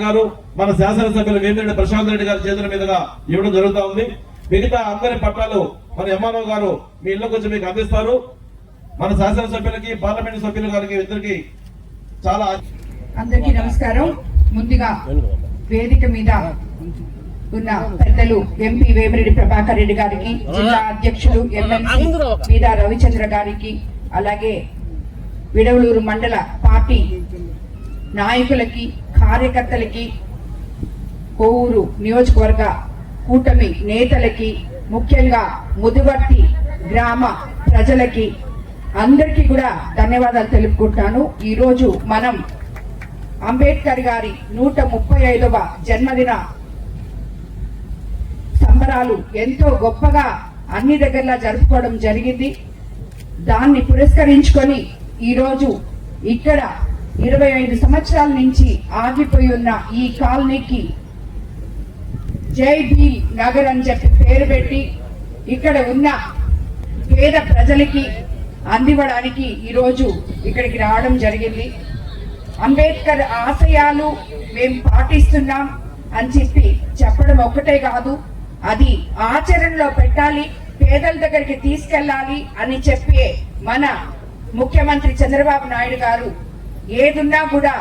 గారు మన శాసనసభ్యులు వేమిరెడ్డి ప్రశాంత్ రెడ్డి గారి చేతుల మీదుగా ఇవ్వడం జరుగుతా ఉంది. మిగతా అందరి పట్టాలు మన ఎంఆర్ఓ గారు మీ ఇళ్ళకి వచ్చి మీకు అందిస్తారు. మన శాసనసభ్యులకి పార్లమెంట్ సభ్యుల గారికి ఇద్దరికి చాలా అందరికీ నమస్కారం. ముందుగా వేదిక మీద ఉన్న పెద్దలు ఎంపీ వేమిరెడ్డి ప్రభాకర్ రెడ్డి గారికి, జిల్లా అధ్యక్షులు ఎమ్మెల్సీ మీద రవిచంద్ర గారికి, అలాగే విడవలూరు మండల పార్టీ నాయకులకి, కార్యకర్తలకి, కోవూరు నియోజకవర్గ కూటమి నేతలకి, ముఖ్యంగా ముదివర్తి గ్రామ ప్రజలకి అందరికీ కూడా ధన్యవాదాలు తెలుపుకుంటాను. ఈరోజు మనం అంబేద్కర్ గారి 135వ జన్మదిన సంబరాలు ఎంతో గొప్పగా అన్ని దగ్గరలా జరుపుకోవడం జరిగింది. దాన్ని పురస్కరించుకొని ఈరోజు ఇక్కడ 25 సంవత్సరాల నుంచి ఆగిపోయి ఉన్న ఈ కాలనీకి జై భీమ్ నగర్ అని చెప్పి పేరు పెట్టి ఇక్కడ ఉన్న పేద ప్రజలకి అందివ్వడానికి ఈరోజు ఇక్కడికి రావడం జరిగింది. అంబేద్కర్ ఆశయాలు మేము పాటిస్తున్నాం అని చెప్పి చెప్పడం ఒక్కటే కాదు, అది ఆచరణలో పెట్టాలి, పేదల దగ్గరికి తీసుకెళ్లాలి అని చెప్పి మన ముఖ్యమంత్రి చంద్రబాబు నాయుడు గారు ఏదున్నా కూడా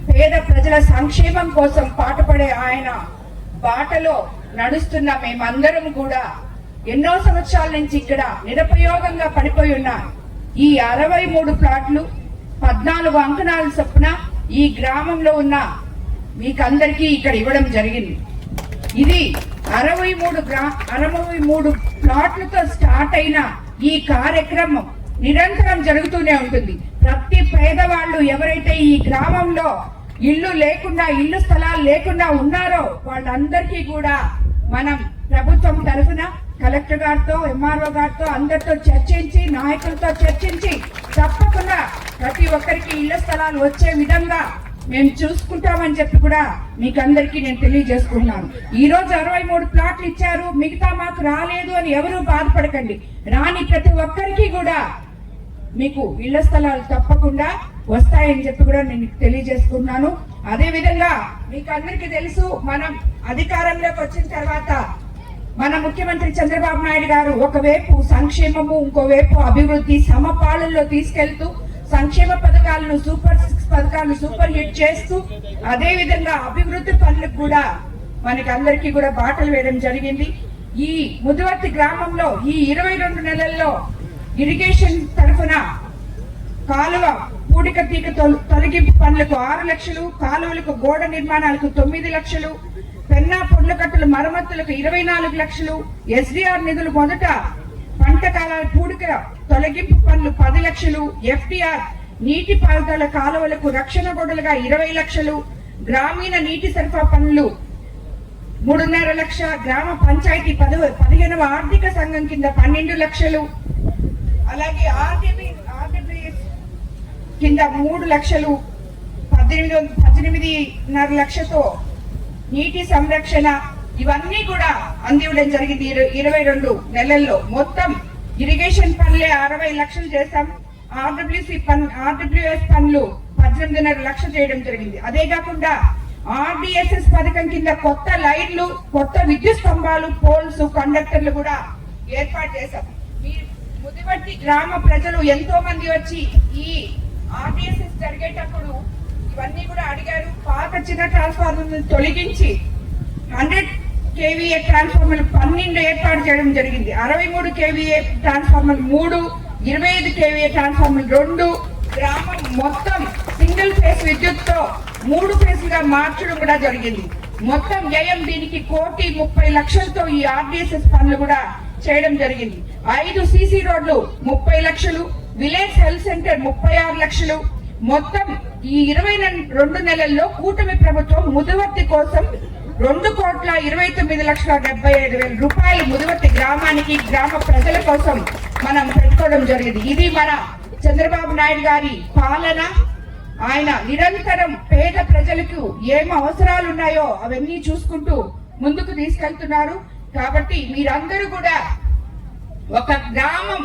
పేద ప్రజల సంక్షేమం కోసం పాటుపడే ఆయన బాటలో నడుస్తున్న మేమందరం కూడా ఎన్నో సంవత్సరాల నుంచి ఇక్కడ నిరుపయోగంగా పడిపోయి ఉన్న ఈ 63 ప్లాట్లు 14 అంకణాల చొప్పున ఈ గ్రామంలో ఉన్న మీకందరికీ ఇక్కడ ఇవ్వడం జరిగింది. ఇది 63 ప్లాట్లతో స్టార్ట్ అయిన ఈ కార్యక్రమం నిరంతరం జరుగుతూనే ఉంటుంది. ప్రతి పేదవాళ్ళు ఎవరైతే ఈ గ్రామంలో ఇల్లు స్థలాలు లేకుండా ఉన్నారో వాళ్ళందరికీ కూడా మనం ప్రభుత్వం తరఫున కలెక్టర్ గారితో, ఎంఆర్ఓ గారితో అందరితో చర్చించి, నాయకులతో చర్చించి తప్పకుండా ప్రతి ఒక్కరికి ఇళ్ల స్థలాలు వచ్చే విధంగా మేము చూసుకుంటామని చెప్పి కూడా మీకు అందరికీ నేను తెలియజేసుకుంటున్నాను. ఈ రోజు 63 ప్లాట్లు ఇచ్చారు, మిగతా మాకు రాలేదు అని ఎవరూ బాధపడకండి. రాని ప్రతి ఒక్కరికి కూడా మీకు ఇళ్ల స్థలాలు తప్పకుండా వస్తాయని చెప్పి కూడా నేను తెలియజేసుకున్నాను. అదే విధంగా మీకు అందరికీ తెలుసు, మనం అధికారంలోకి వచ్చిన తర్వాత మన ముఖ్యమంత్రి చంద్రబాబు నాయుడు గారు ఒకవైపు సంక్షేమము, ఇంకోవైపు అభివృద్ధి సమపాలనలో తీసుకెళ్తూ సంక్షేమ పథకాలను, సూపర్ 6 పథకాలను సూపర్ హిట్ చేస్తూ అదే విధంగా అభివృద్ధి పనులకు కూడా మనకి అందరికీ కూడా బాటలు వేయడం జరిగింది. ఈ ముదివర్తి గ్రామంలో ఈ 22 నెలల్లో ఇరిగేషన్ తరఫున కాలువ పూడిక తీగ తొలగింపు పనులకు 6 లక్షలు, కాలువలకు గోడ నిర్మాణాలకు 9 లక్షలు, పెన్నా పొడ్లకట్టల మరమ్మతులకు 24 లక్షలు, ఎస్డిఆర్ నిధులు మొదట పంట కాలాల పూడిక తొలగింపు పనులు 10 లక్షలు, ఎఫ్టిఆర్ నీటి పారుదల కాలువలకు రక్షణ గోడలుగా 20 లక్షలు, గ్రామీణ నీటి సరఫరా పనులు 3.5 లక్ష, గ్రామ పంచాయతీ 15వ ఆర్థిక సంఘం కింద 12 లక్షలు, అలాగే ఆర్డబ్ల్యూఎస్ కింద 3 లక్షలు, 18.5 లక్షతో నీటి సంరక్షణ, ఇవన్నీ కూడా అందివ్వడం జరిగింది. 22 నెలల్లో మొత్తం ఇరిగేషన్ పనులే 60 లక్షలు చేశాం. ఆర్డబ్ల్యూఎస్ పనులు 18.5 లక్షలు చేయడం జరిగింది. అదే కాకుండా ఆర్డిఎస్ఎస్ పథకం కింద కొత్త లైన్లు, కొత్త విద్యుత్ స్తంభాలు, పోల్స్, కండక్టర్లు కూడా ఏర్పాటు చేశాం. ముదివర్తి గ్రామ ప్రజలు ఎంతో మంది వచ్చి ఈ ఆర్డిఎస్ఎస్ జరిగేటప్పుడు ఇవన్నీ కూడా అడిగారు. పాత చిన్న ట్రాన్స్ఫార్మర్ తొలగించి 100 KVA ట్రాన్స్ఫార్మర్ 12 ఏర్పాటు చేయడం జరిగింది. 63 KVA ట్రాన్స్ఫార్మర్ 3, 25 KVA ట్రాన్స్ఫార్మర్ 2, గ్రామం మొత్తం సింగిల్ ఫేస్ విద్యుత్ తో 3 ఫేజ్లుగా మార్చడం కూడా జరిగింది. మొత్తం వ్యయం దీనికి 1,30 లక్షలతో ఈ ఆర్డిఎస్ఎస్ పనులు కూడా చేయడం జరిగింది. 5 CC రోడ్లు 30 లక్షలు, విలేజ్ హెల్త్ సెంటర్ 36 లక్షలు. మొత్తం ఈ 22 నెలల్లో కూటమి ప్రభుత్వం ముదివర్తి కోసం 2,29,75,000 రూపాయలు ముదివర్తి గ్రామానికి, గ్రామ ప్రజల కోసం మనం పెట్టుకోవడం జరిగింది. ఇది మన చంద్రబాబు నాయుడు గారి పాలన. ఆయన నిరంతరం పేద ప్రజలకు ఏం అవసరాలు ఉన్నాయో అవన్నీ చూసుకుంటూ ముందుకు తీసుకెళ్తున్నారు. కాబట్టి మీరందరూ కూడా ఒక గ్రామం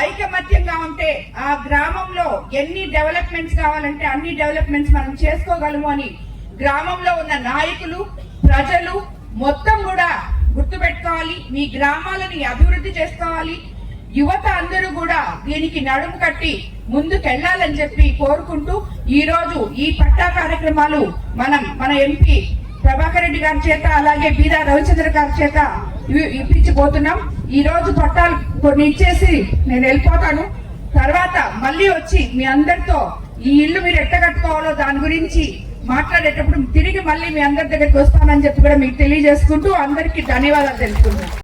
ఐకమత్యంగా ఉంటే ఆ గ్రామంలో ఎన్ని డెవలప్మెంట్స్ కావాలంటే అన్ని డెవలప్మెంట్స్ మనం చేసుకోగలము అని గ్రామంలో ఉన్న నాయకులు, ప్రజలు మొత్తం కూడా గుర్తుపెట్టుకోవాలి. మీ గ్రామాలని అభివృద్ధి చేసుకోవాలి. యువత అందరూ కూడా దీనికి నడుము కట్టి ముందుకెళ్లాలని చెప్పి కోరుకుంటూ ఈ రోజు ఈ పట్టా కార్యక్రమాలు మన ఎంపీ ప్రభాకర్ రెడ్డి గారి చేత, అలాగే బీదా రవిచంద్ర గారి చేత ఇప్పించబోతున్నాం. ఈ రోజు పట్టాలు కొన్ని ఇచ్చేసి నేను వెళ్ళిపోతాను. తర్వాత మళ్ళీ వచ్చి మీ అందరితో ఈ ఇల్లు మీరు ఎట్ట కట్టుకోవాలో దాని గురించి మాట్లాడేటప్పుడు తిరిగి మళ్ళీ మీ అందరి దగ్గరికి వస్తానని చెప్పి కూడా మీకు తెలియజేసుకుంటూ అందరికీ ధన్యవాదాలు తెలుపుకుంటున్నాను.